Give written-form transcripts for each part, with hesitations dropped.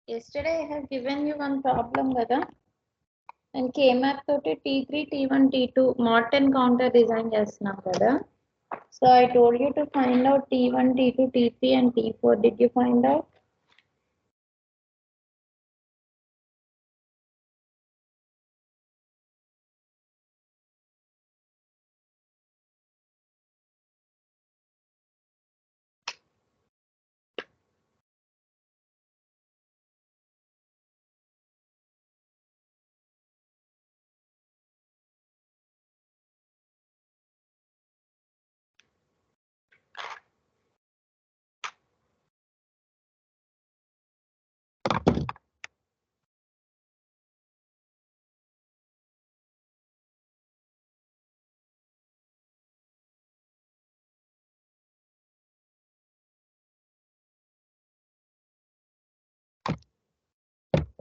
Yesterday I have given you one problem కదా, and K-map తోటి T3, T1, T2 MOD-10 counter design చేస్తున్నాం కదా. So I told you to find out T1, T2, T3 and T4. Did you find out?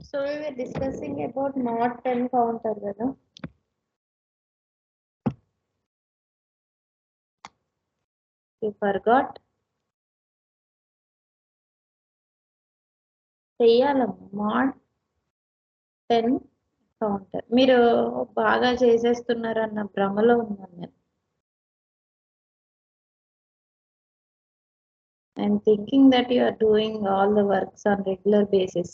So we were discussing about MOD-10 counter కదా. You forgot? చెయ్యాలమ్మా MOD-10 counter. మీరు బాగా చేసేస్తున్నారన్న భ్రమలో ఉన్నాను నేను. I'm thinking that you are doing all the works on regular basis.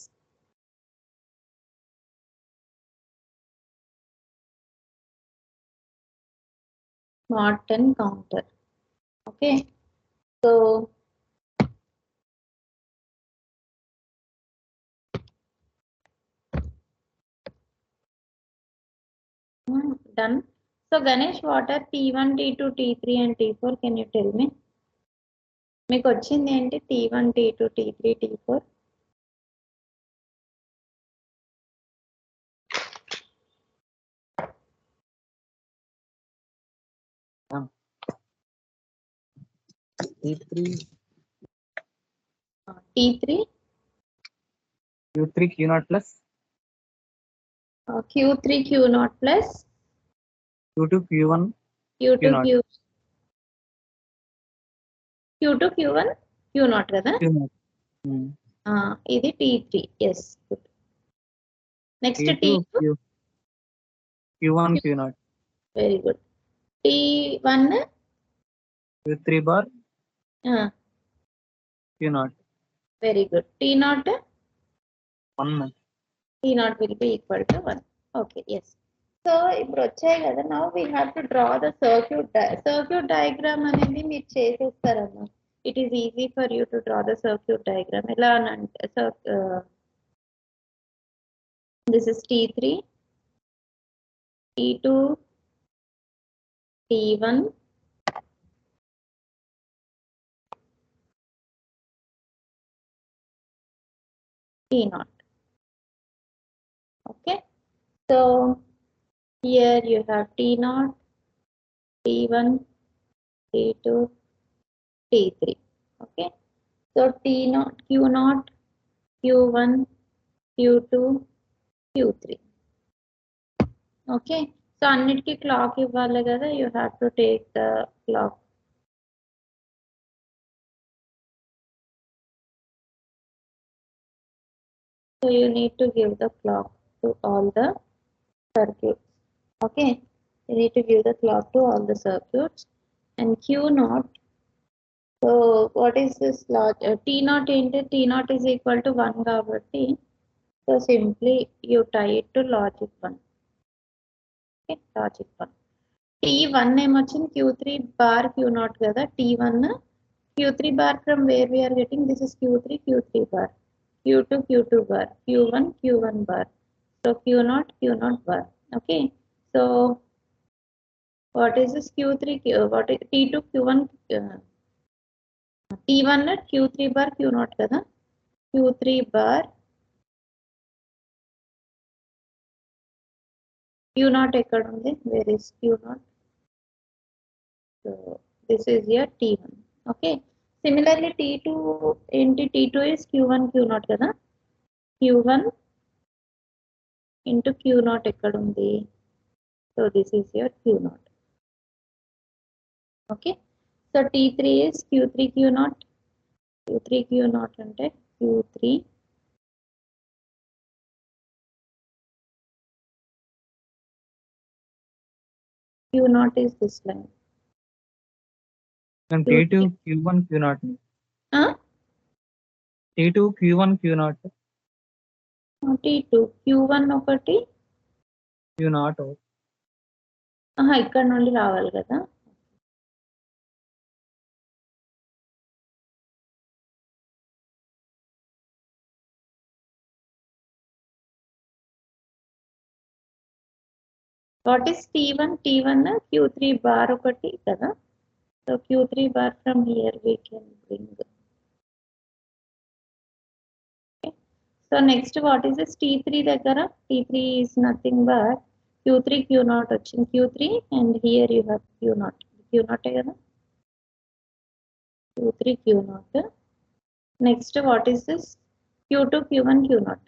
MOD-10 counter. Okay. So done. So Ganesh, what are T1, T2, T3 and T4? Can you tell me? మీకు వచ్చింది ఏంటి T1, T2, T3, T4? T3 Q3 Q0 plus Q3 Q0 plus Q2 Q1 Q2 Q0 Q2 Q1 Q0 కదా. Q0. ఇది T3. Yes, good. Next T2 Q1 Q0. Very good. T1 Q3 bar Q0. Very good. T0 1. T0 will be equal to 1. Okay, yes. So ఇప్పుడు వచ్చాయి కదా. Now we have to draw the circuit diagram అనేది మీరు చేసేస్తారమ్మా. It is easy for you to draw the circuit diagram. ఎలా అంటే this is T3, T2, T1, T0. Okay. So here you have T0, T1, T2, T3. Okay. So T0, Q0, Q1, Q2, Q3. Okay. So అన్నిటికీ clock ఇవ్వాలి కదా. You have to take the clock. So you need to give the clock to all the circuits. Okay. You need to give the clock to all the circuits. And Q0. So what is this logic? T0 into T0 is equal to 1 కాబట్టి. So simply you tie it to logic 1. Okay, logic 1. T1 ఏమొచ్చింది Q3 bar Q0 కదా. T1 Q3 bar from where we are getting, this is Q3 bar, Q2 bar, Q1 bar. So Q0 bar. Okay. So what is this Q3 what is T2 Q1 T1 Q3 bar Q0 కదా. Q3 bar Q0 ఎక్కడ ఉంది? Where is Q0? So this is your T1. Okay. Similarly T2 into T2 is Q1 Q0 కదా. Q1 into Q0 ఎక్కడ ఉంది? So this is your Q0. Okay. So T3 is Q3 Q0. Q3 Q0 అంటే Q3 Q naught is this line. And Q3. T2 Q1 Q naught. Huh? T2 Q1 Q naught. T2 Q1 ఒకటి Q naught. ఇక్కడ నుండి రావాలి కదా. What is T1? T1 Q3 bar ఒకటి కదా. So Q3 bar from here we can bring. Okay. So next what is this T3 దగ్గర? T3 is nothing but Q3 Q naught వచ్చింది Q3 and here you have Q naught. Q naught కదా. Q3 Q naught. Next what is this? Q2 Q1 Q naught.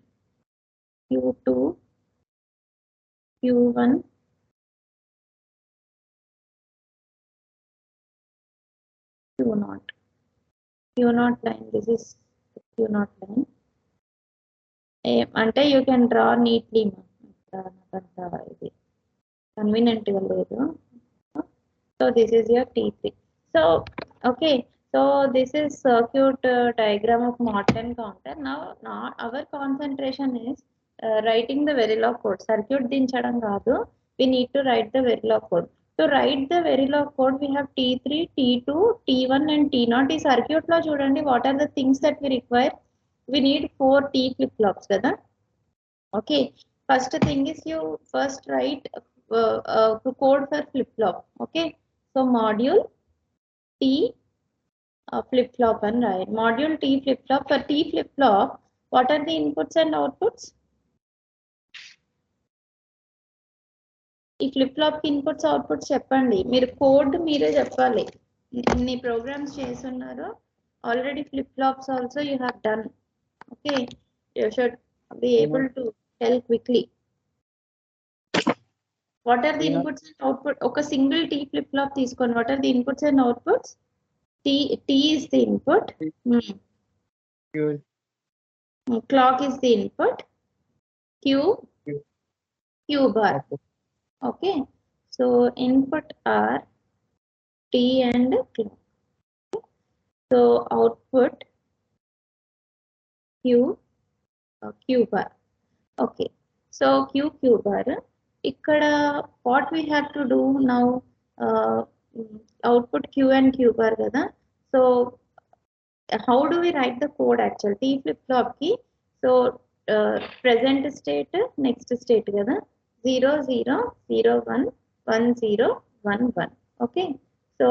Q2 Q1 Q naught. Q naught line. This is Q naught line. అంటే you can draw neatly. ఇది convenient గా లేదు. So this is your T3. So okay. So this is circuit diagram of MOD-10 counter. Now our concentration is writing the Verilog code. Circuit దించడం కాదు. We need to write the Verilog code. To write the Verilog code, we have T3, T2, T1 and T0. ఈ circuit లో చూడండి what are the things that we require. We need 4 T flip-flops కదా. Okay. First thing is you first write code for flip-flop. Okay. So module T flip-flop and write. Module T flip-flop. For T flip-flop, what are the inputs and outputs? ఈ flip flop కి inputs outputs చెప్పండి. మీరు code మీరే చెప్పాలి. ఎన్ని programs చేస్తున్నారు already flip flops also you have done. Okay, you should be able to tell quickly what are the inputs and output. ఒక single T flip flop తీసుకోండి. What are the inputs and outputs? T is the input. Clock is the input. Q bar. Okay, so input are T and clock. So output Q bar. Okay, so Q bar. Ikkada what we have to do now, output Q and Q bar kada. So how do we write the code actually? T flip flop ki. So present state, next state kada. 0 0 0 1 1 0 1 1. Okay, so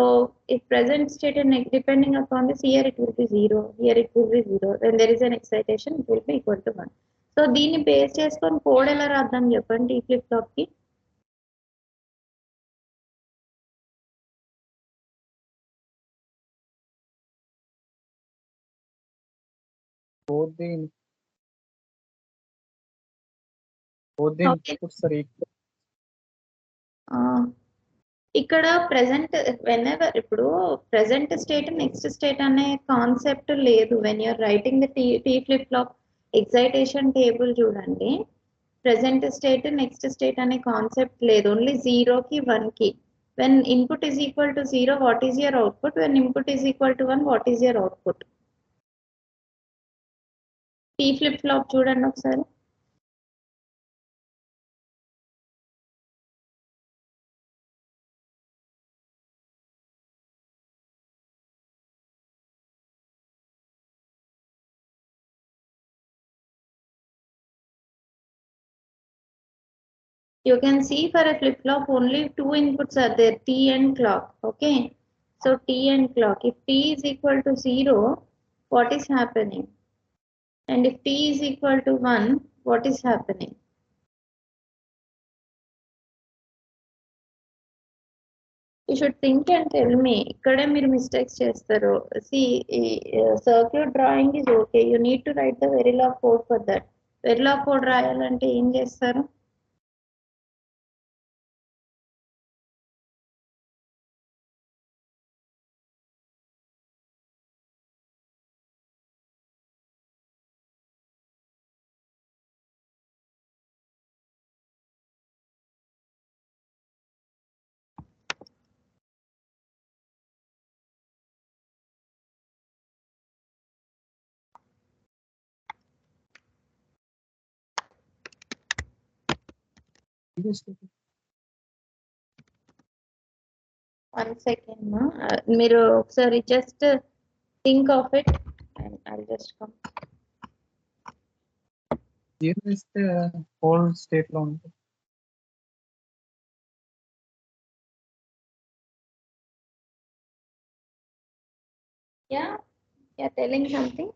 if present state and depending upon this, here it will be 0, here it will be 0. When there is an excitation, it will be equal to 1. So దీన్ని base చేసుకొని code ఎలా రాద్దాం చెప్పండి ఈ flip flop కి? Both the inputs are equal. ఇక్కడ present whenever ఇప్పుడు present state next state అనే కాన్సెప్ట్ లేదు. When you're writing the T flip flop excitation table చూడండి, ప్రెసెంట్ స్టేట్ నెక్స్ట్ స్టేట్ అనే కాన్సెప్ట్ లేదు. ఓన్లీ 0 కి 1 కి. When input is equal to 0, what is your output? When input is equal to 1, what is your output? Tea flip flop చూడండి ఒకసారి. You can see for a flip flop only 2 inputs are there, T and clock. Okay, so T and clock. If T is equal to 0, what is happening? And if T is equal to 1, what is happening? You should think and tell me. Ikkade meer mistakes chestaru. See, circuit drawing is okay. You need to write the Verilog code for that. Verilog code రాయాలంటే ఏం చేస్తారు? previous state. One second, ma. మీరు ఒకసారి just think of it and I'll just come. Zero ఇస్తే whole state లో ఉంటుంది. Yeah, you're telling something.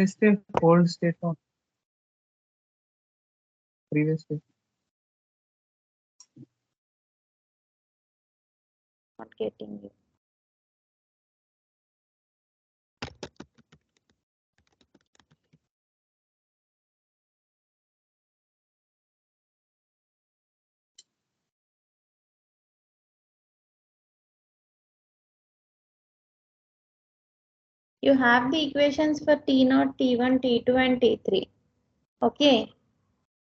ఇస్తే whole state లో ఉంటుంది. Previous state. Not getting you. You have the equations for T0, T1, T2 and T3. Okay.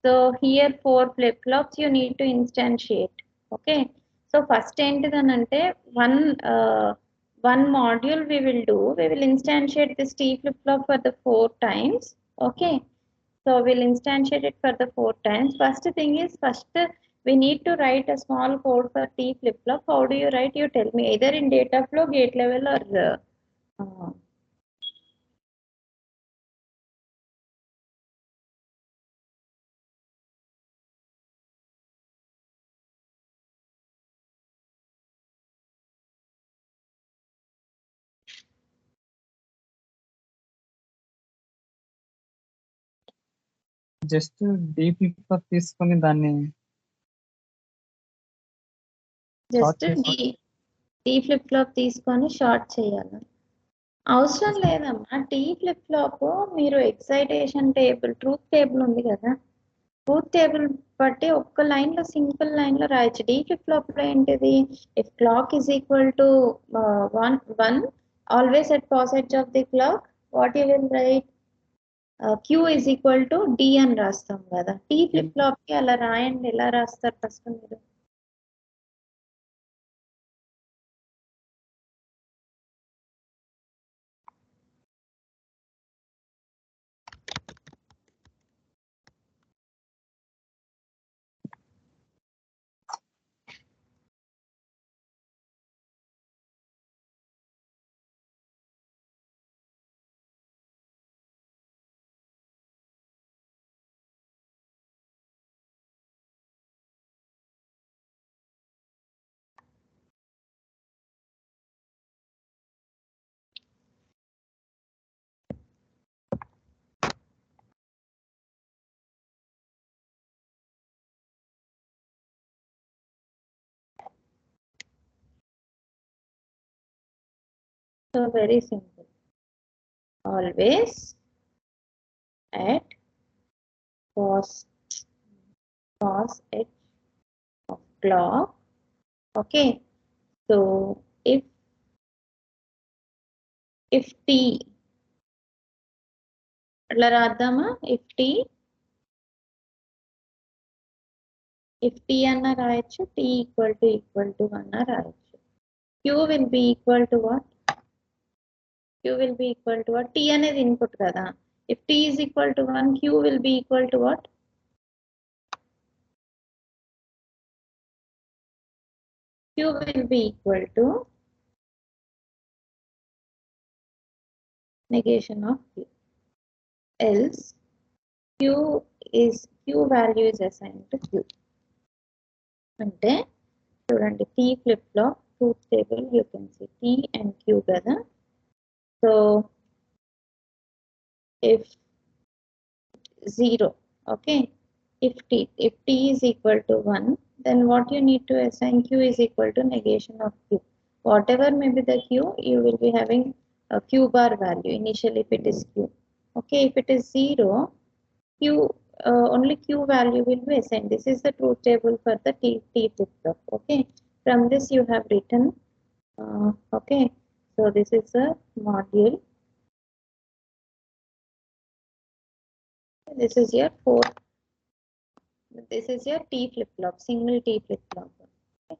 So here 4 flip-flops you need to instantiate. Okay. So first ante one module we will do. We will instantiate this T flip-flop for the 4 times. Okay. So we'll instantiate it for the 4 times. First thing is we need to write a small code for T flip-flop. How do you write? You tell me either in data flow, gate level or just deep తీసుకొని దాన్ని just tea flip flop తీసుకొని short చేయాలి. అవసరం లేదమ్మా. Tea flip flop మీరు excitation table, truth table ఉంది కదా, truth table బట్టి ఒక్క లైన్ లో సింపుల్ లైన్ లో రాయొచ్చు. టీ ఫ్లిప్ ఫ్లాప్ లో ఏంటిది, if clock is equal to 1 always at pass of the clock, what you will write, Q is equal to D అని రాస్తాం కదా. టీ ఫ్లిప్ ఫ్లాప్ కి అలా రాయండి. ఎలా రాస్తారు ఫస్ట్ మీరు? So very simple. Always at cos edge of clock. Okay. So if t అట్లా రాద్దామా, if t అన్న రాయొచ్చు, t equal to అన్న రాయొచ్చు. q will be equal to what? q will be equal to what? t అనేది input కదా. if t is equal to 1, q will be equal to what? q will be equal to negation of q. Else q value is assigned to q. అంటే చూడండి, T flip flop truth table you can see T and Q కదా. So if 0, okay, if t is equal to 1, then what you need to assign, q is equal to negation of q. Whatever may be the q, you will be having a q bar value initially if it is q. Okay, if it is 0, q only q value will be assigned. This is the truth table for the t flip flop. Okay, from this you have written okay, so this is a module. This is your this is your t flip flop, single t flip flop. Okay.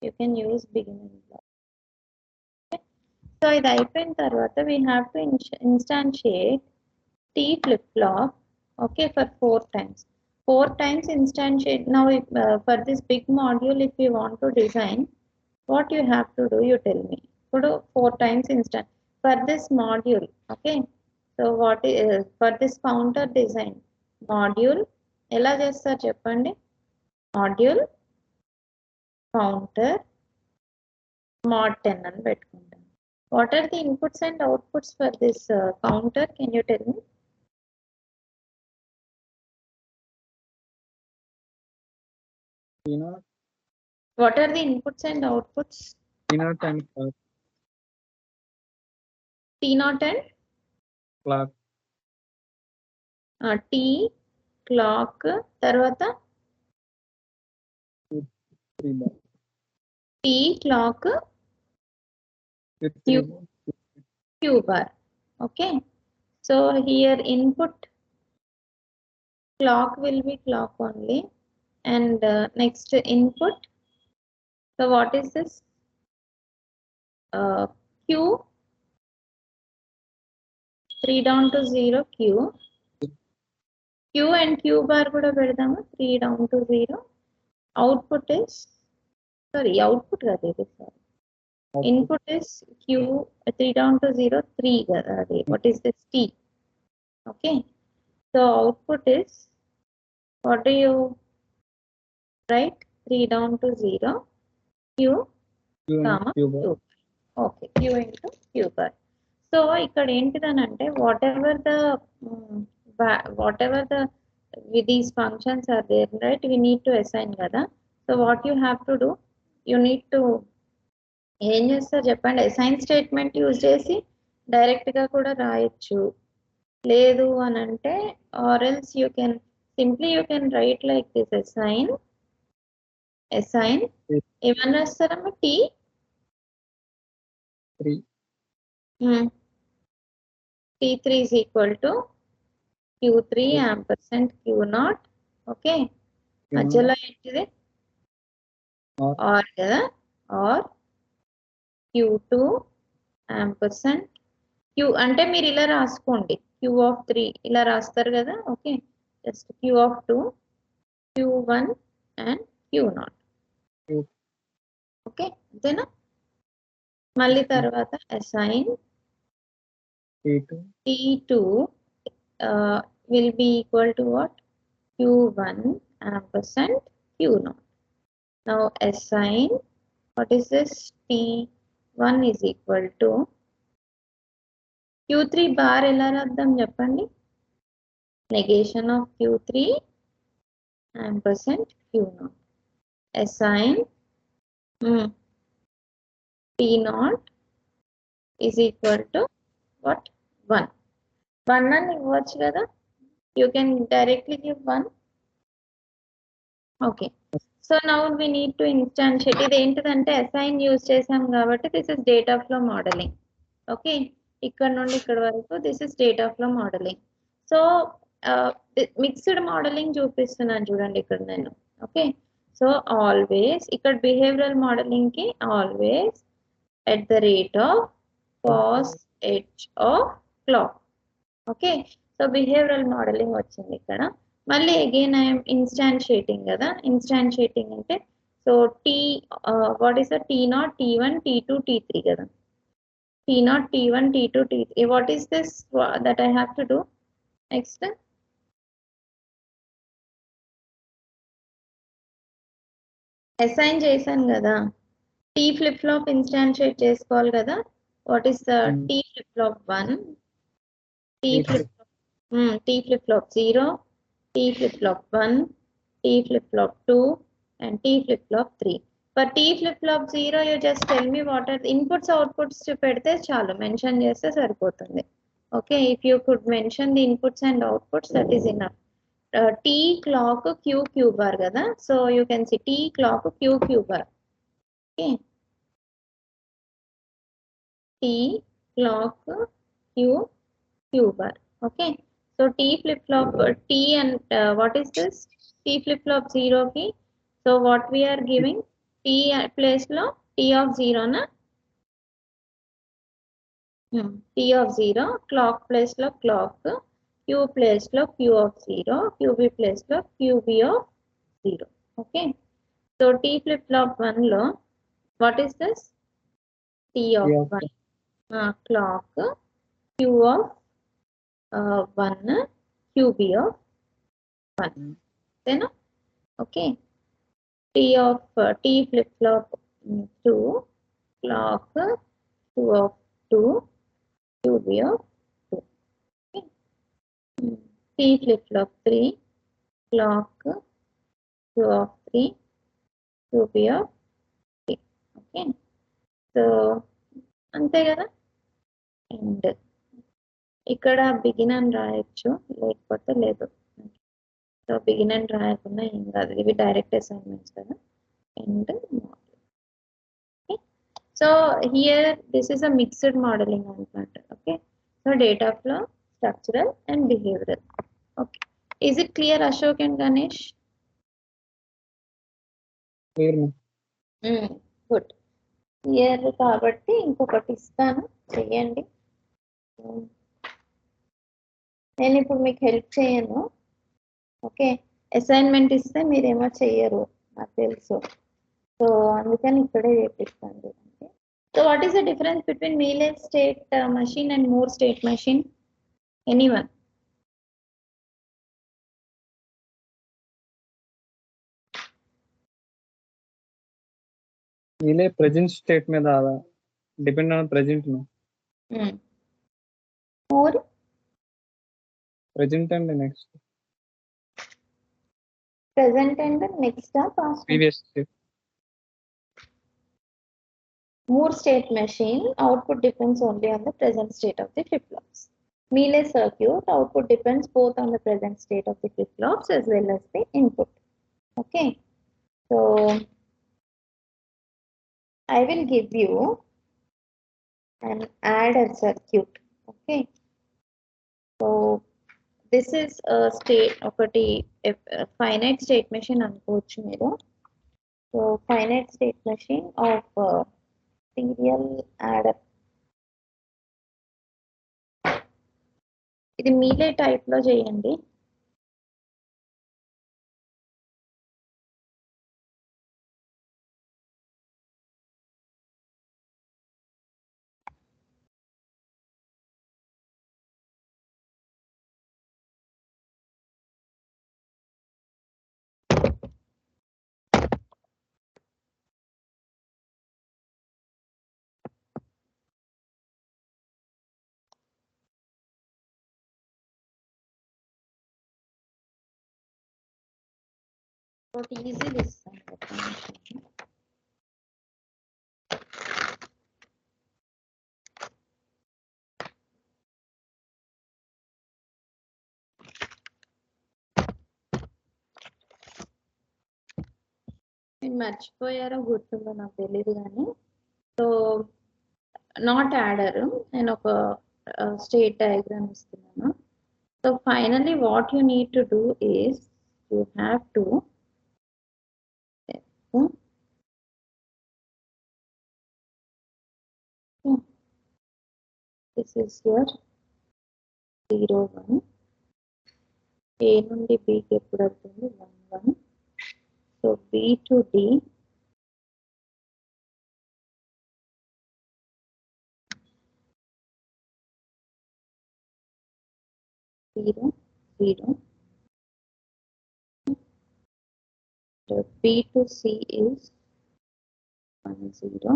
You can use beginning block. Okay. So ఇది అయిపోయిన తర్వాత we have to instantiate T flip-flop, okay, for 4 times. 4 times instantiate. Now, for this big module, if you want to design, what you have to do, you tell me. Put 4 times instant for this module, okay. So what is for this counter design module? ఎలా చేస్తారు చెప్పండి? Module counter mod-10 అని పెట్టుకుంటాం. What are the inputs and outputs for this counter? Can you tell me? T0, What are the inputs and outputs? T0 and clock. T0 and Clock. T clock తర్వాత Three bar. T clock With Q. three bar. Q bar. Okay. So here input clock will be clock only, and next input. So what is this? Q 3 down to 0 Q. Q and Q bar kuda pedadama 3 down to 0. Output is output kada idi sorry. Input is Q 3 down to 0 3 kada adi. What is this T? Okay. So output is, what do you write? 3 down to 0 Q Q and comma Q bar. Q. Okay, Q into Q bar. So ఇక్కడ ఏంటిదనంటే whatever the with these functions are there, right? We need to assign కదా. So what you have to do, you need to ఏం చేస్తారు చెప్పండి, assign statement use చేసి direct గా కూడా రాయొచ్చు. లేదు అని అంటే or else you can simply you can write like this: assign ఏమని రాస్తారమ్మా? T3 is equal to Q3 ampersand Q0. Okay, మధ్యలో ఏంటిది? ఆర్ కదా, ఆర్ Q2 ampersand Q అంటే మీరు ఇలా రాసుకోండి, Q3 ఇలా రాస్తారు కదా. Okay, just Q2 Q1 and Q0. Okay, అంతేనా? మళ్ళీ తర్వాత assign T2 will be equal to what? Q1 ampersand Q0. Now assign, what is this? T1 is equal to Q3 bar ఎలా రాద్దాం చెప్పండి? Negation of Q3 ampersand Q0. Assign T0 is equal to what? 1. 1 అని ఇవ్వచ్చు కదా. You can directly give 1. Okay. So now we need to instantiate. ఇది ఏంటిదంటే assign use చేసాం కాబట్టి this is data flow modeling. Okay, ఇక్కడ నుండి ఇక్కడ వరకు this is data flow modeling. So mixed modelling చూపిస్తున్నాను చూడండి ఇక్కడ నేను. ఓకే, సో ఆల్వేస్ ఇక్కడ బిహేవియరల్ మోడలింగ్ కి always at the rate of cos h of clock. Okay, so behavioural modelling వచ్చింది ఇక్కడ. మళ్ళీ అగైన్ ఐఎమ్ ఇన్స్టాన్షియేటింగ్ కదా. ఇన్స్టాన్షియేటింగ్ అంటే so what is the T0 T1 T2 T3 కదా. T0 T1 T2 T3. What is this that I have to do next? Assign చేశాను కదా, T flip flop instantiate చేసుకోవాలి కదా. What is the T flip flop 1, T flip flop 0, T flip flop 1, T flip flop 2, and T flip flop 3. For T flip flop 0, you just tell me what are the inputs outputs పెడితే చాలు, mention చేస్తే సరిపోతుంది. Okay, if you could mention the inputs and outputs, that is enough. T clock Q bar కదా. So you can see T clock Q bar. Okay, T clock Q bar. Okay, so T flip flop T and what is this? T flip flop 0 ki. So what we are giving? T place lo T of 0 na. T of 0, clock place lo clock, Q place lo Q of 0, QB place lo QB of 0. Okay. So T flip flop 1 lo, what is this? T of 1. Clock, Q of 1, QB of 1. Then, okay. T of T flip flop 2, clock, Q of 2, QB of 2. Okay. T flip flop 3, clock, Q of 3, QB of 3. Okay. So, అంతే కదా. And ఇక్కడ begin అని రాయొచ్చు, లేకపోతే లేదు. So begin అని రాయకుండా ఏం కాదు, ఇవి డైరెక్ట్ అసైన్మెంట్స్ కదా. And so here this is a mixed modeling అనమాట. Okay. So data flow, structural and behavioral. Okay. Is it clear Ashok and Ganesh? Good. Clear కాబట్టి ఇంకొకటి ఇస్తాను, చెయ్యండి. నేను ఇప్పుడు మీకు హెల్ప్ చేయను. ఓకే. అసైన్మెంట్ ఇస్తే మీరేమో చెయ్యరు నాకు తెలుసు, సో అందుకని ఇక్కడే చేపిస్తాను. So what is the difference between Mealy state machine and Moore state machine? Anyone? Mealy present state మీద డిపెండ్ ఆన్ ప్రెజెంట్ ను. Moore present and next. present and next past. Previous state. Moore state machine output depends only on the present state of the flip-flops. Mealy circuit output depends both on the present state of the flip-flops as well as the input. Okay. So I will give you an adder circuit. Okay. So this is a state ఒకటి finite state machine అనుకోవచ్చు మీరు. So finite state machine of serial adder. ఇది మీలే type లో చేయండి. What easy this మర్చిపోయారో గుర్తుందో నాకు తెలియదు కానీ, సో నాట్ యాడర్, నేను ఒక స్టేట్ డయాగ్రామ్ ఇస్తున్నాను. So finally what you need to do is you have to this is your 0 1, A నుండి B కి ఎప్పుడు అవుతుంది 1 1. So B to D, zero 0. So B to C is 1 0.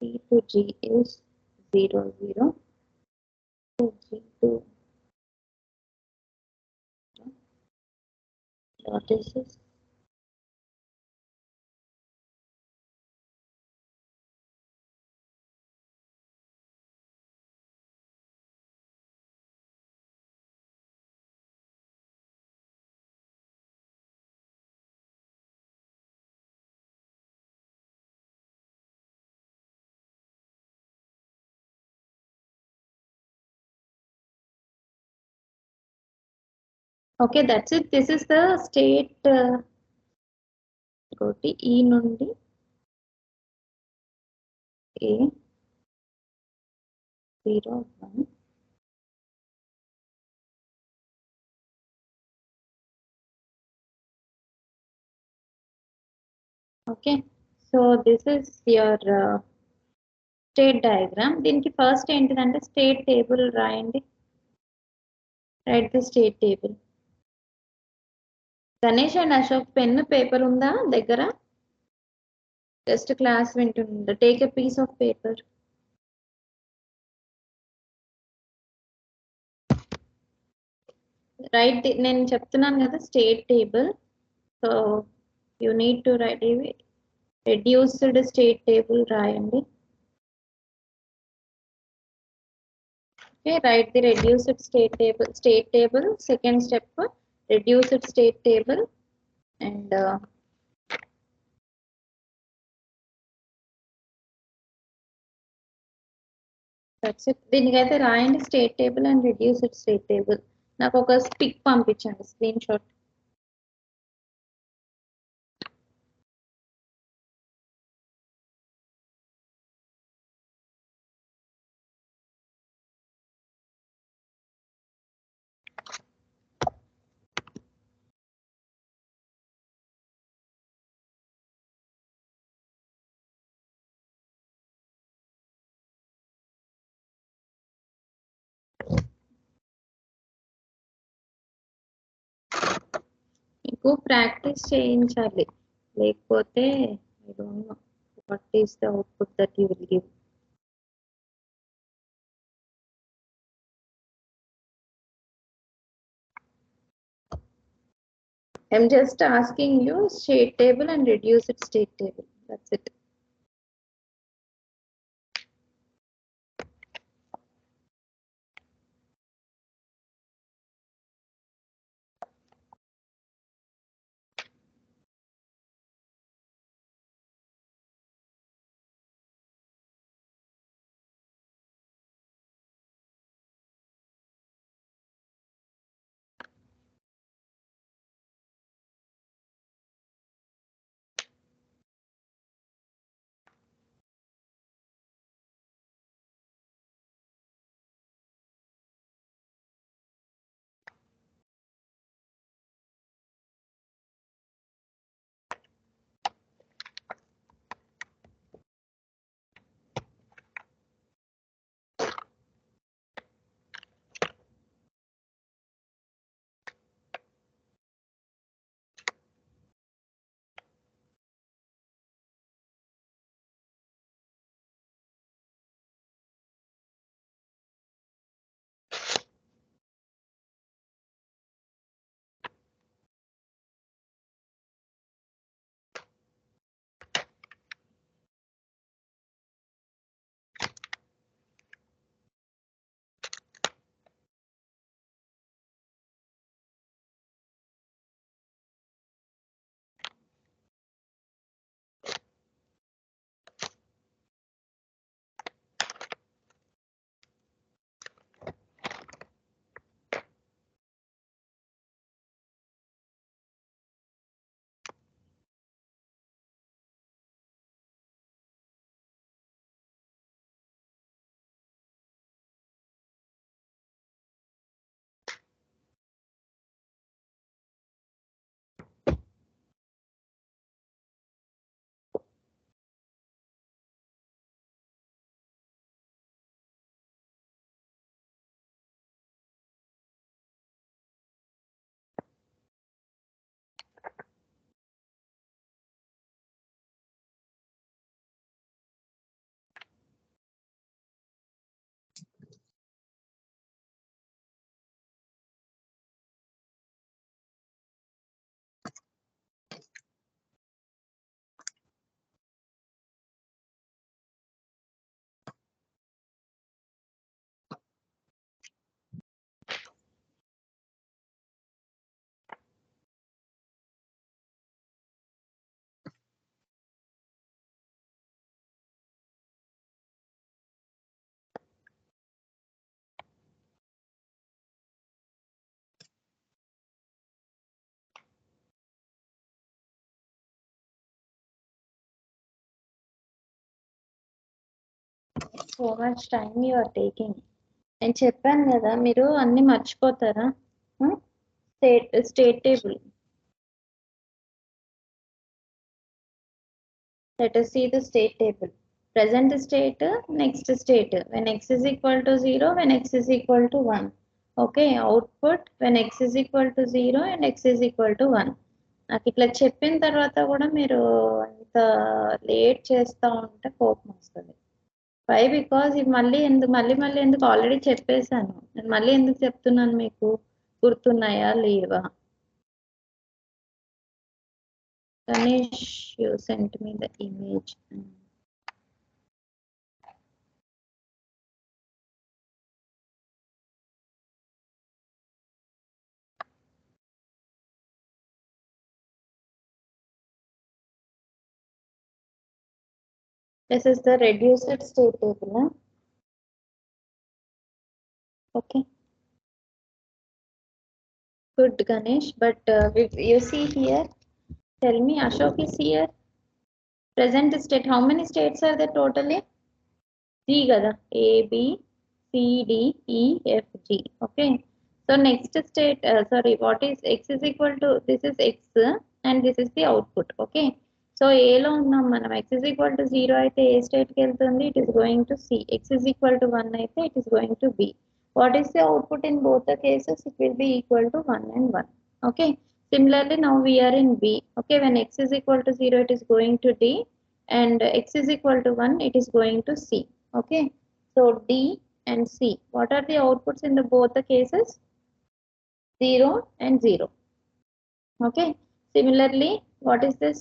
C to G is 0 0. So G to what is this? Okay, that's it. This is the state E నుండి A, 0, 1. Okay, so this is your state diagram. దీనికి first ఏంటిదంటే state table రాయండి. Write the state table. Ganesh and Ashok pen paper ఉందా దగ్గర? Just class వింటుండ. Take a piece of paper. Right, నేను చెప్తున్నాను కదా state table. So you need to write ఇవి రెడ్యూస్డ్ స్టేట్ టేబుల్ రాయండి. Okay, write the reduced state table. State table. Second step, reduced state table, and that's it. దీనికైతే రాయండి state table and reduced state table. నాకు ఒక pick పంపించండి, screen shot. మీకు practice చేయించాలి, లేకపోతే I don't know what is the output that you will give. I'm just asking you state table and reduced state table. That's it. So much time you are taking. నేను చెప్పాను కదా మీరు అన్ని మర్చిపోతారా? State table. Let us see the state table. Present state, next state. When x is equal to 0, when x is equal to 1. Okay, output when x is equal to 0 and x is equal to 1. నాకు ఇట్లా చెప్పిన తర్వాత కూడా మీరు అంత late చేస్తూ ఉంటే కోపం వస్తుంది. వై? బికాజ్ ఇది మళ్ళీ ఎందుకు ఆల్రెడీ చెప్పేశాను. నేను మళ్ళీ ఎందుకు చెప్తున్నాను మీకు? గుర్తున్నాయా లేవా? Ganesh, you sent me the image. This is the reduced state table. Huh? Okay. Good, Ganesh. But you see here, tell me, Ashok is here. Present state, how many states are there totally? G gada. A, B, C, D, E, F, G. Okay. So next state, sorry, what is x is equal to, this is x and this is the output. Okay. So A lo unnam manam, x is equal to 0 aithe A state ki veltundi, it is going to C. X is equal to 1 aithe it is going to B. What is the output in both the cases? It will be equal to 1 and 1. Okay. Similarly, now we are in B. Okay. When x is equal to 0, it is going to D, and x is equal to 1, it is going to C. Okay. So D and C. What are the outputs in the both the cases? 0 and 0. Okay. Similarly, what is this?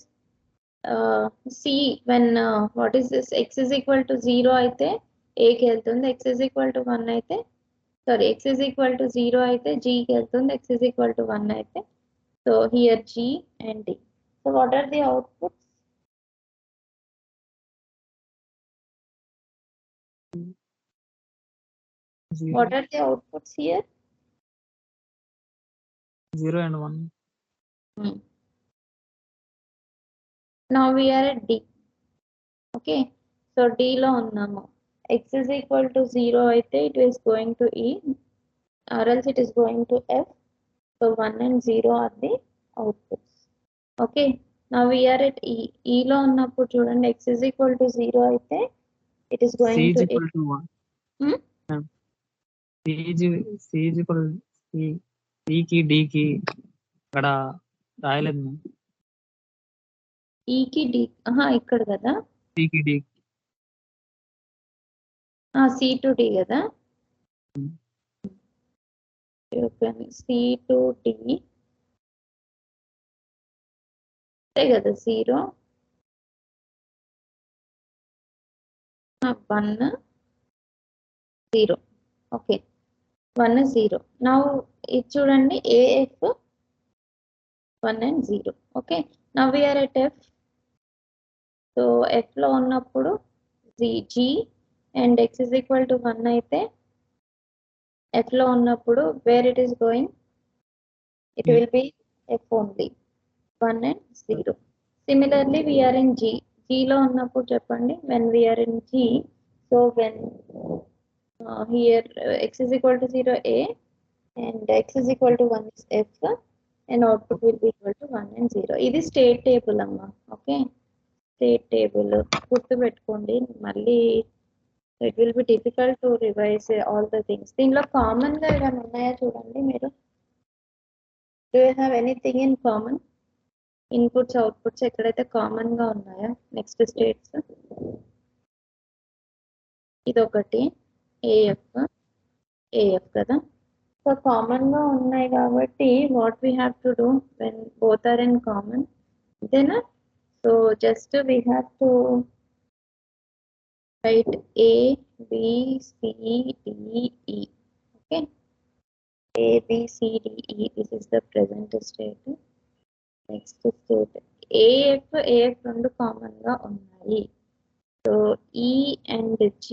C, when what is this? X is equal to 0 aithe A ki veltundi, x is equal to 1 aithe, sorry, x is equal to 0 aithe G ki veltundi, x is equal to 1 aithe. So here G and D. So what are the outputs? Zero. What are the outputs here? 0 and 1. Now we are at D. Okay. So D lo unnamo. X is equal to 0 aithe it is going to E, or else it is going to F. So 1 and 0 are the outputs. Okay. Now we are at E. E lo unnappudu chudandi, x is equal to 0 aithe it is going C is to equal A. to 1. C is equal to C ki D ki ఇక్కడ రాయలేదు. E కి D ఇక్కడ కదా, C ki D. C to D కదా. C to D అంతే కదా. 0 1 0. Okay. 1 0. Now ఇది చూడండి, AF 1 and 0. Okay. Now we are at F. So F లో ఉన్నప్పుడు G and x is equal to 1 అయితే F లో ఉన్నప్పుడు where it is going, it will be F only, 1 and 0. Similarly, we are in G. G లో ఉన్నప్పుడు చెప్పండి, when we are in G, so when here x is equal to 0 A and x is equal to 1 is F, and output will be equal to 1 and 0. ఇది state table అమ్మా. Okay. State table గుర్తు పెట్టుకోండి. మళ్ళీ it will be difficult to revise all the things. దీనిలో common గా ఏమైనా ఉన్నాయా చూడండి మీరు. Do you have anything in common? Inputs outputs ఎక్కడైతే కామన్ గా ఉన్నాయా? నెక్స్ట్ స్టేట్స్ ఇదొకటి AF కదా. సో కామన్ గా ఉన్నాయి కాబట్టి what we have to do when both are in common, అంతేనా? So just we have to write A, B, C, D, E. Okay. A, B, C, D, E. This is the present state. Next state. AF రెండు common గా ఉన్నాయి. So E and G,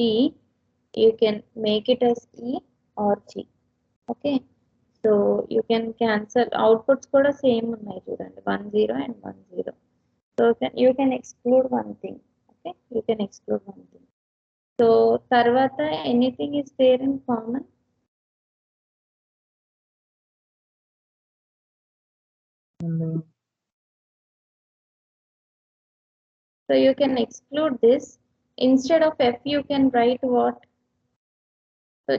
you can make it as E or G. Okay. So you can cancel. Outputs కూడా same ఉన్నాయి చూడండి, 1 0 and 1 0. So you can exclude one thing. Okay. You can exclude one thing. So తర్వాత anything is there in common. So you can exclude this. Instead of F you can write what? So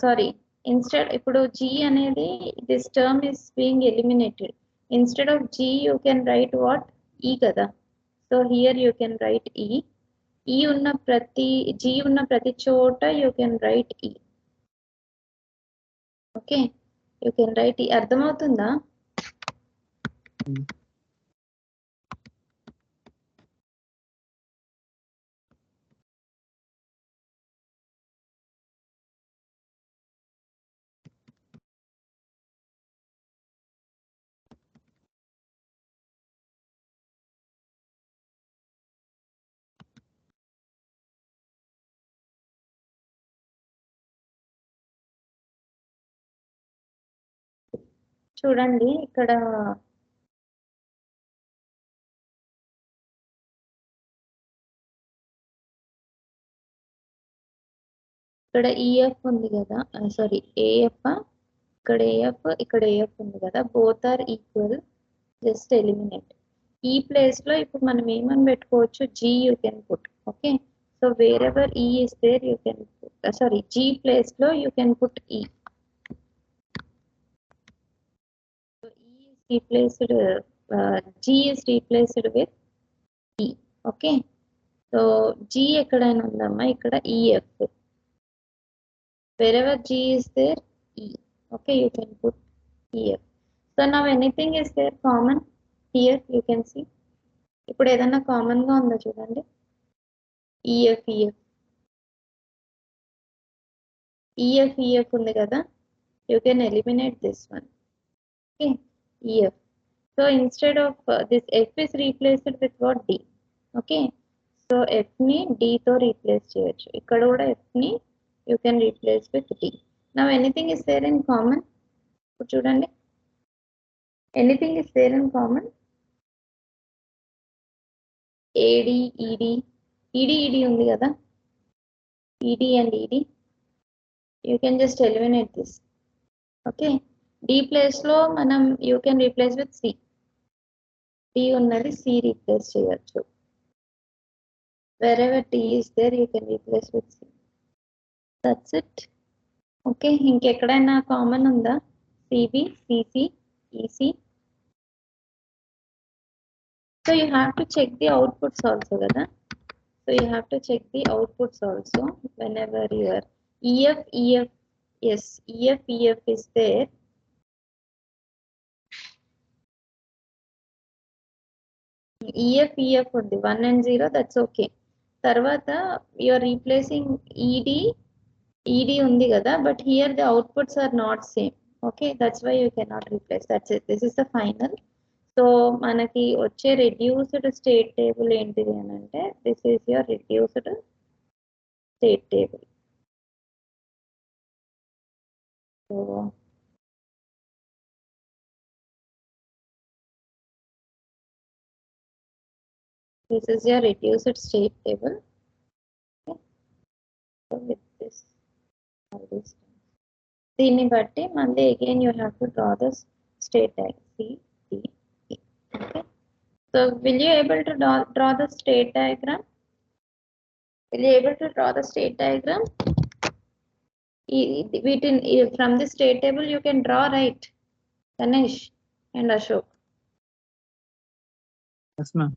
sorry, instead ఇప్పుడు G అనేది this term is being eliminated. Instead of G you can write what? E కదా. So here you can write E. E ఉన్న ప్రతి G ఉన్న ప్రతి చోట you can write E. Okay, you can write E. అర్థమవుతుందా? చూడండి ఇక్కడ EF ఉంది కదా, సారీ AF, ఇక్కడ AF ఇక్కడ AF ఉంది కదా, both are equal, just eliminate. ఈ ప్లేస్ లో ఇప్పుడు మనం ఏమని పెట్టుకోవచ్చు, G you can put. Okay, so wherever E is there you can put, sorry G place లో you can put E. So E is replaced, G is replaced with E. Okay, so G ఎక్కడైనా ఉందమ్మా, ఇక్కడ EF. Wherever G is there, E. Okay, you can put EF. So now anything is there common here, you can see. ఇప్పుడు ఏదైనా common గా ఉందో చూడండి, EF ఉంది కదా, you can eliminate this one. Okay, EF. So instead of this F is replaced with what? D. Okay, so F ని D తో replace చేయొచ్చు. ఇక్కడ కూడా F ని you can replace with D. Now anything is there in common? ఇప్పుడు చూడండి, anything is there in common? AD, ED ఉంది కదా, ED and ED. You can just eliminate this. Okay, D place లో మనం you can replace with C. D ఉన్నది C replace చేయొచ్చు. Wherever T is there you can replace with C. That's it. Okay, ఇంకెక్కడైనా common ఉందా? CB, CC, EC. So you have to check the outputs also కదా. So you have to check the outputs also whenever your EF, yes, EF is there. EF ఉంది 1 and 0, that's okay. తర్వాత you are replacing ED ఉంది కదా, but here the outputs are not same. Okay, that's why you cannot replace. That's it, this is the final. So మనకి వచ్చే reduced state table ఏంటిది అని అంటే, this is your reduced state table. So this is your reduced state table. Okay. So with this, all these things. దీన్ని బట్టి మళ్ళీ again you have to draw the state diagram. C, D, E. Okay. So will you able to draw the state diagram? Will you able to draw the state diagram? From the state table you can draw, right, Ganesh and Ashok? Yes, ma'am.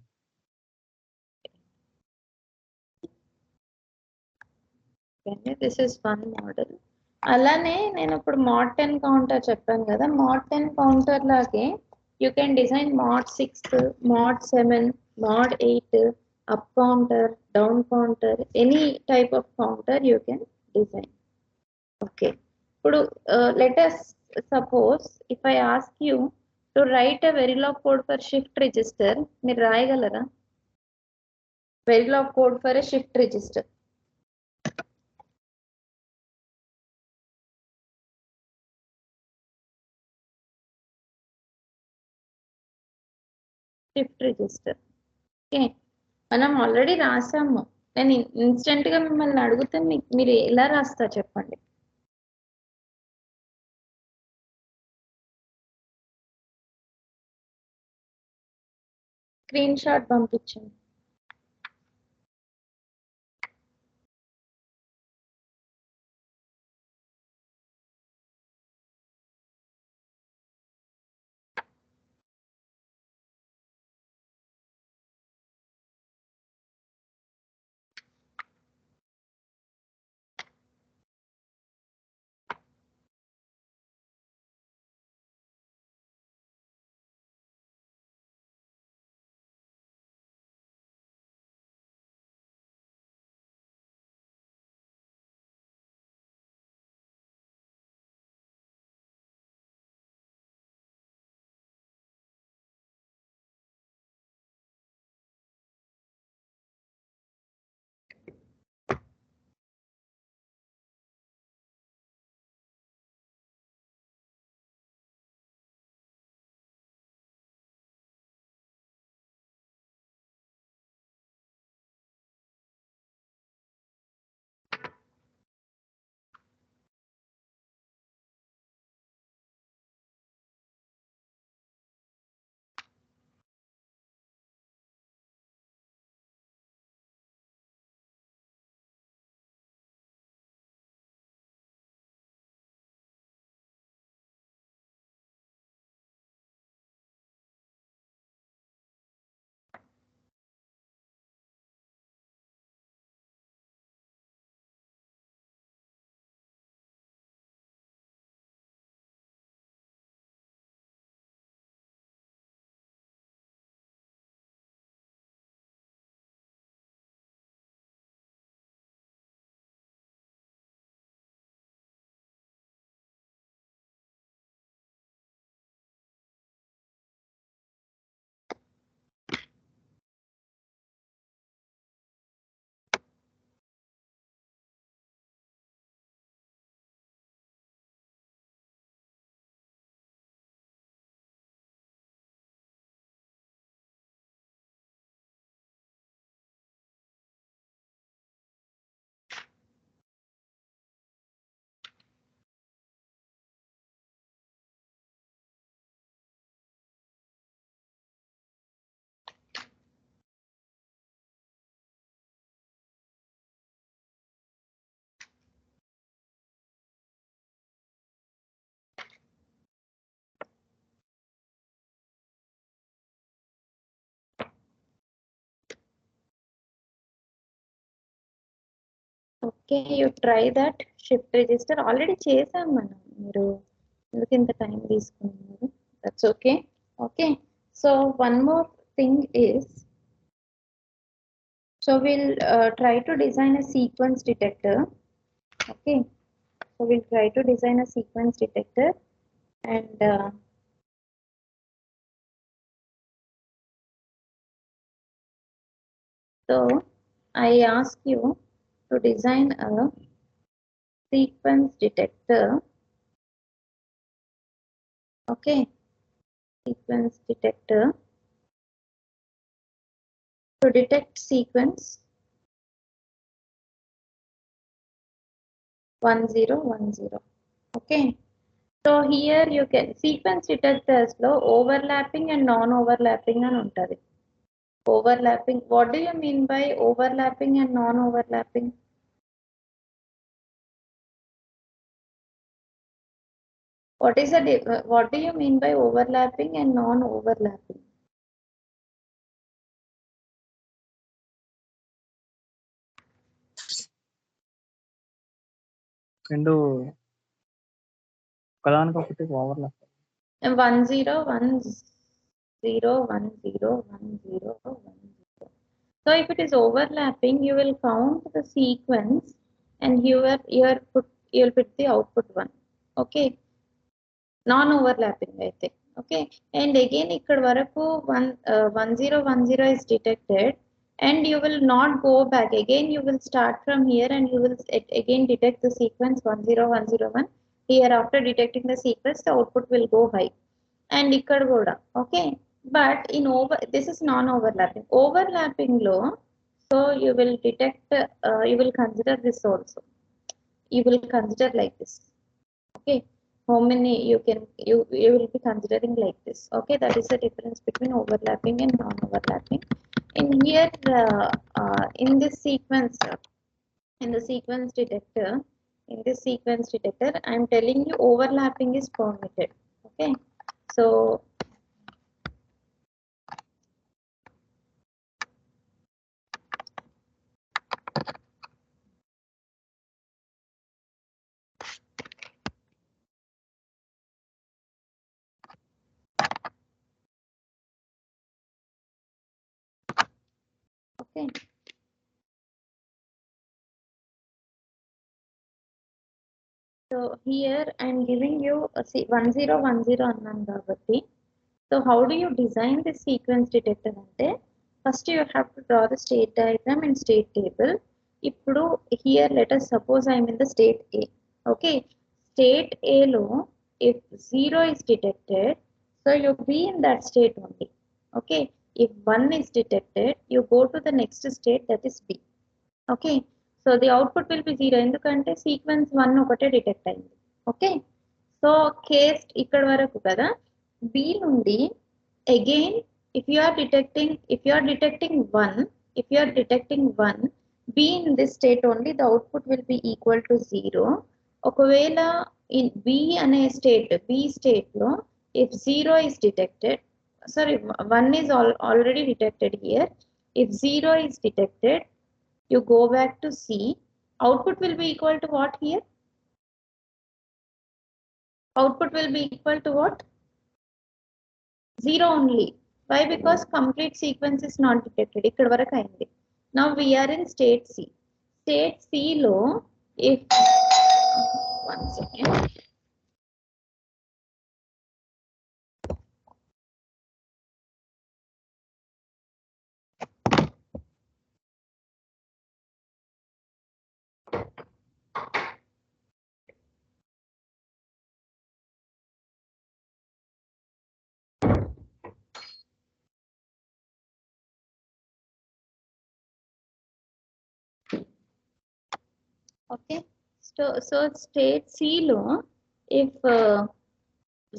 Okay, this is one model. అలానే నేను ఇప్పుడు MOD-10 counter చెప్పాను కదా, MOD-10 counter లాగే you can design MOD-6, MOD-7, MOD-8, up counter, down counter, any type of counter you can design. Okay, ఇప్పుడు let us suppose if I ask you to write a Verilog code for shift register, మీరు రాయగలరా? Verilog code for a shift register. Shift register. Okay, మనం already రాసాము నేను instant గా మిమ్మల్ని అడిగితే మీరు ఎలా రాస్తారు చెప్పండి. స్క్రీన్ షాట్ పంపించండి. Okay, you try that shift register already చేసాం మనం. మీరు ఎందుకు ఇంత టైం తీసుకున్నారు? That's okay. Okay, so one more thing is, so we'll try to design a sequence detector. Okay, so we'll try to design a sequence detector, and so I ask you to design a sequence detector. Okay, sequence detector to detect sequence 1010. Okay, so here you can sequence detectors lo overlapping and non-overlapping అని ఉంటది. Overlapping, what do you mean by overlapping and non-overlapping? What do you mean by overlapping and non-overlapping? రెండు ఒకదానికొకటి overlap. 1010101010. So if it is overlapping, you will count the sequence and you'll put the output one. Okay, non-overlapping అయితే. Okay, and again ఇక్కడ వరకు 1010 is detected, and you will not go back again. You will start from here and you will again detect the sequence 10101. Here after detecting the sequence, the output will go high. And ఇక్కడ కూడా. Okay, but in this is non-overlapping. Overlapping లో So you will detect, you will consider this also. You will consider like this. Okay, how many you will be considering like this. Okay, that is the difference between overlapping and non-overlapping. In here, in this sequence, in the sequence detector, in this sequence detector, I am telling you overlapping is permitted. Okay, so okay, so here I am giving you a 1010 అన్నాను కాబట్టి. So how do you design the sequence detector ante? First you have to draw the state diagram and state table. Ippudu here let us suppose I am in the state A. Okay, state A lo if 0 is detected, so you be in that state only. Okay, if 1 is detected, you go to the next state, that is B. Okay, so the output will be 0 ఎందుకంటే sequence 1 ఒకటే detect అయింది. Okay, so case ఇక్కడ వరకు కదా. B నుండి again, if you are detecting 1, if you are detecting 1, B in this state only, the output will be equal to 0. ఒకవేళ in B అనే state, B state లో if 0 is detected, sorry, 1 is already detected here. If 0 is detected, you go back to C. Output will be equal to what here? Output will be equal to what? 0 only. Why? Because complete sequence is not detected. ఇక్కడ వరకు అయింది. Now we are in state C. State C లో if one second. Okay. So state C లో if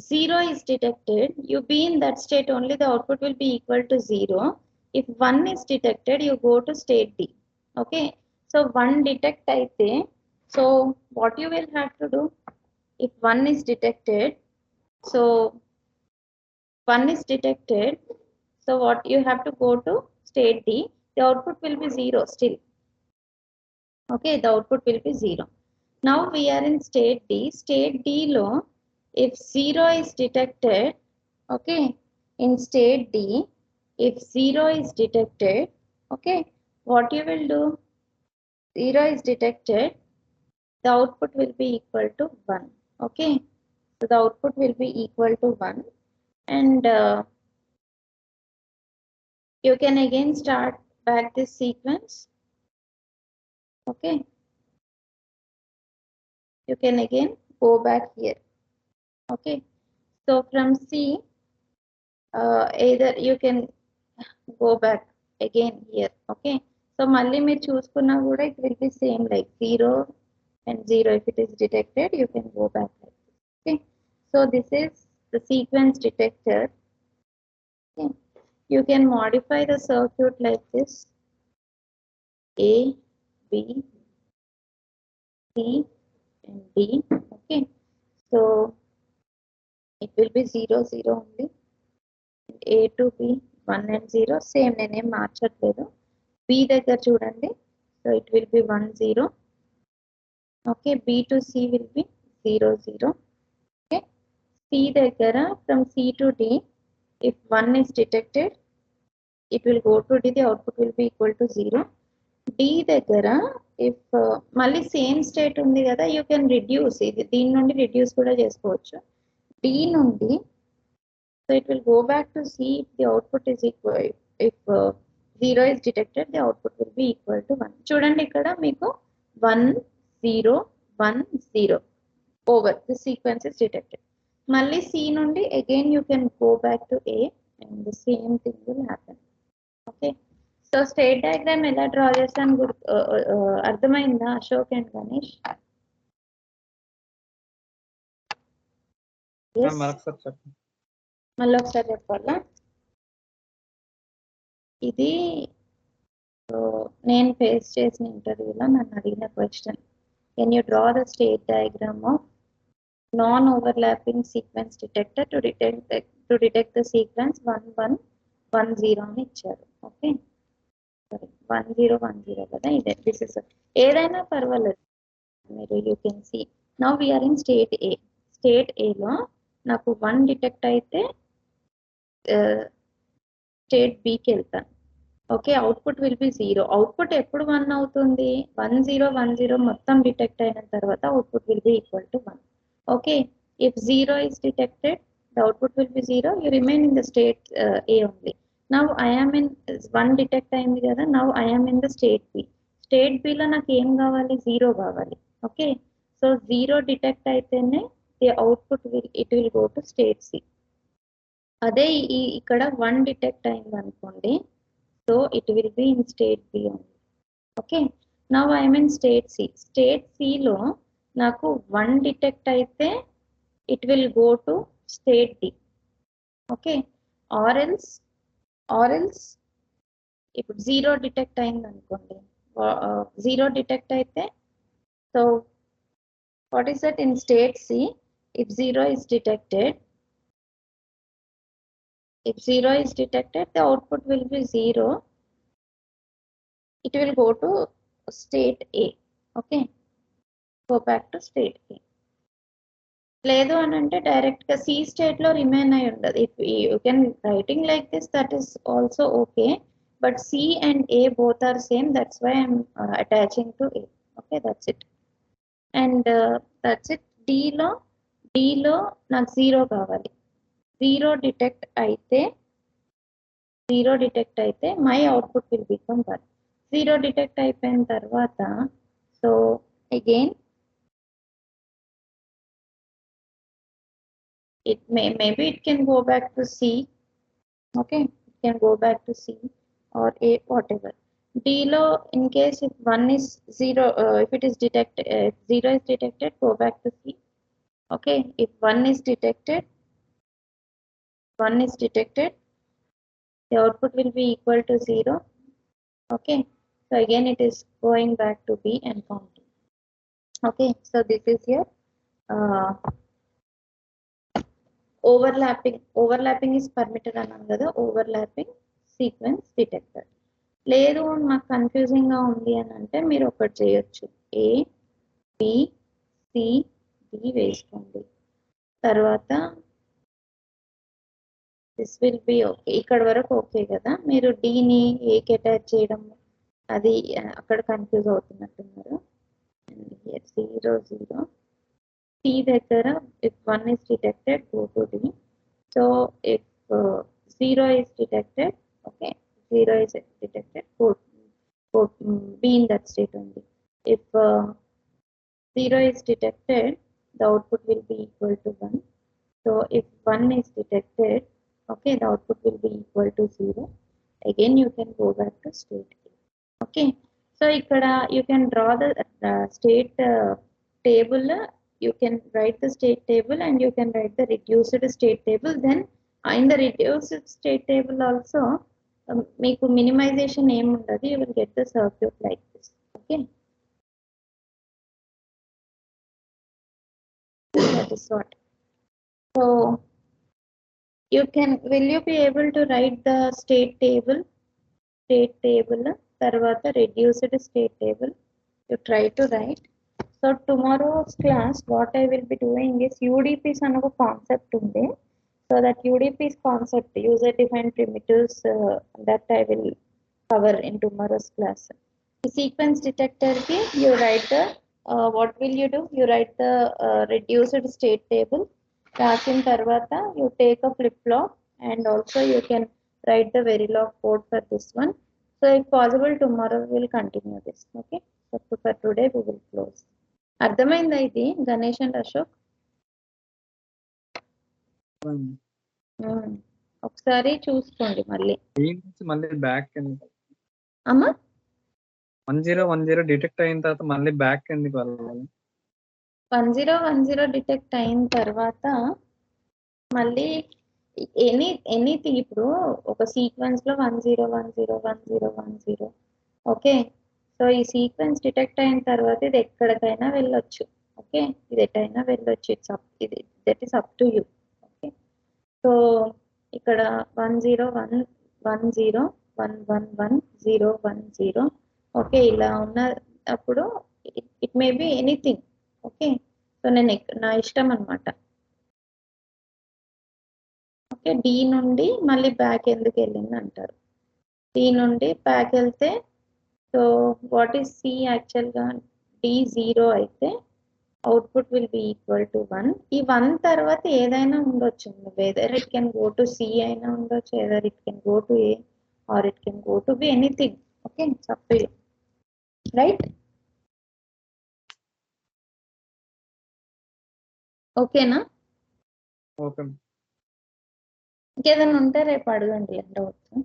0 is detected, you be in that state only, the output will be equal to 0. If 1 is detected, you go to state D. Okay, so 1 detect అయితే, so what you will have to do, if 1 is detected, so 1 is detected, so what you have to go to state D, the output will be 0 still. Okay, the output will be 0. Now we are in state D. State D low, if 0 is detected, okay, in state D, if 0 is detected, okay, what you will do, 0 is detected, the output will be equal to 1. Okay, so the output will be equal to 1, and you can again start back this sequence. Okay, you can again go back here. Okay, so from C, either you can go back again here. Okay, so మళ్ళీ మీరు చూసుకున్నా కూడా it will be same like 0 and 0. If it is detected, you can go back like this. Okay, so this is the sequence detector. Okay, you can modify the circuit like this: A, B, C, and D. Okay, so it will be 0 0 only. And A to B 1 and 0 same, నేనేం మార్చట్లేదు. B దగ్గర చూడండి, so it will be 1 0. Okay, B to C will be 0 0. Okay, C దగ్గర from C to D, if 1 is detected, it will go to D, the output will be equal to 0. D దగ్గర if మళ్ళీ same state ఉంది కదా, you can reduce, ఇది దీని నుండి reduce కూడా చేసుకోవచ్చు. D నుండి, so it will go back to C if the output is equal, if 0 is detected, the output will be equal to 1. చూడండి ఇక్కడ మీకు 1 0 1 0 over the sequence is detected. మళ్ళీ C నుండి again you can go back to A and the same thing will happen. Okay, so state diagram ఎలా draw చేస్తాను అర్థమైందా Ashok and Ganesh? మళ్ళీ ఒకసారి చెప్పాలా? ఇది నేను ఫేస్ చేసిన ఇంటర్వ్యూలో నన్ను అడిగిన question, can you draw the state diagram of non overlapping sequence detector to detect the sequence 1110 అని ఇచ్చారు. ఓకే, 1010 కదా, ఇదే దిస్ ఇస్ ఏదైనా పర్వాలేదు మీరు you can see. Now we're in state A. State ఏలో నాకు 1 డిటెక్ట్ అయితే స్టేట్ బికి వెళ్తాను. Okay, output will be 0. Output ఎప్పుడు 1 అవుతుంది? 1010 మొత్తం డిటెక్ట్ అయిన తర్వాత output will be equal to 1. Okay, if 0 is detected, the output will be 0. You remain in the state A only. Now I am in 1 detect అయింది కదా, now I am in the state B. State B లో నాకు ఏం కావాలి? 0 కావాలి. Okay, so 0 detect అయితేనే the output will go to state C. అదే ఇక్కడ 1 డిటెక్ట్ అయింది అనుకోండి, so it will be in state B only. Okay, now I am in state C. State C లో నాకు 1 డిటెక్ట్ అయితే it will go to state D. Okay, or else ఇప్పుడు 0 detect అయింది అనుకోండి, 0 డిటెక్ట్ అయితే, so what is that in state C? If 0 is detected, the output will be 0. It will go to state A. Okay, go back to state A. లేదు అని అంటే direct గా C state లో remain అయి ఉండదు. If you can writing like this, that is also okay, but C and A both are same, that's why I'm attaching to A. Okay, that's it. And that's it. డిలో నాకు 0 కావాలి. 0 detect అయితే my output will become 1. 0 detect అయిపోయిన తర్వాత, so again maybe it can go back to C. Okay, it can go back to C or A, whatever. D lo, in case if 1 is 0, if it is detected, if 0 is detected, go back to C. Okay, if 1 is detected, the output will be equal to 0. Okay, so again it is going back to B and counting. Okay, so this is your overlapping is permitted అన్నాను కదా, overlapping sequence detector. లేదు మాకు confusing గా ఉంది అని అంటే మీరు ఒకటి చేయొచ్చు, A B C D వేసుకోండి. తర్వాత దిస్ విల్ బి ఓకే. ఇక్కడ వరకు ఓకే కదా. మీరు డీని ఏకి అటాచ్ చేయడం అది అక్కడ కన్ఫ్యూజ్ అవుతున్నట్టున్నారు. 0 0 C దగ్గర if 1 is detected, go to D. So if 0 is detected, okay, 0 is detected, go be in that state only. If 0 is detected, the output will be equal to 1. So if 1 is detected, okay, the output will be equal to 0. Again you can go back to state A. Okay, so ikkada you can draw the state table. You can write the state table and you can write the reduced state table. Then in the reduced state table also meeku minimization em undadi, you will get the circuit like this. Okay, that is what. So will you be able to write the state table tarvata reduced state table? You try to write. So tomorrow's class, what I will be doing is UDPs అనే ఒక concept ఉంది. So that UDPs concept, user defined primitives, that I will cover in tomorrow's class. The sequence detector ki you write the what will you do? You write the reduced state table. రాసిన తర్వాత you take a flip flop and also you can write the Verilog code for this one. So if possible tomorrow we will continue this. Okay, so for today we will close. అర్థమైందా ఇది Ganesh and Ashok? ఒకసారి చూసుకోండి మళ్ళీ back అమ్మా 1010 detect అయిన తర్వాత మళ్ళీ back ఎందుకు వెళ్ళాలి? 1010 డిటెక్ట్ అయిన తర్వాత మళ్ళీ ఎనీథింగ్ ఇప్పుడు ఒక సీక్వెన్స్ లో 10101010 ఓకే. సో ఈ సీక్వెన్స్ డిటెక్ట్ అయిన తర్వాత ఇది ఎక్కడికైనా వెళ్ళొచ్చు. ఓకే, ఇది ఎటైనా వెళ్ళొచ్చు. ఇది that is up to you. Okay, so ఇక్కడ 101111010 ఓకే, ఇలా ఉన్నప్పుడు it may be anything. Okay, so నా ఇష్టం అనమాట. ఓకే, డి నుండి మళ్ళీ బ్యాక్ ఎందుకు వెళ్ళింది అంటారు. డి నుండి బ్యాక్ వెళ్తే సో వాట్ ఈస్ సి యాక్చువల్గా? డి 0 అయితే output will be equal to 1. ఈ 1 తర్వాత ఏదైనా ఉండొచ్చు, whether it can go to C అయినా ఉండొచ్చు, whether it can go to A or it can go to B anything. Okay, సప్ రైట్. ఓకేనా? ఓకే. ఇంకేదైనా ఉంటే రేపు అడగండి. ఎండ్ అవుతుంది.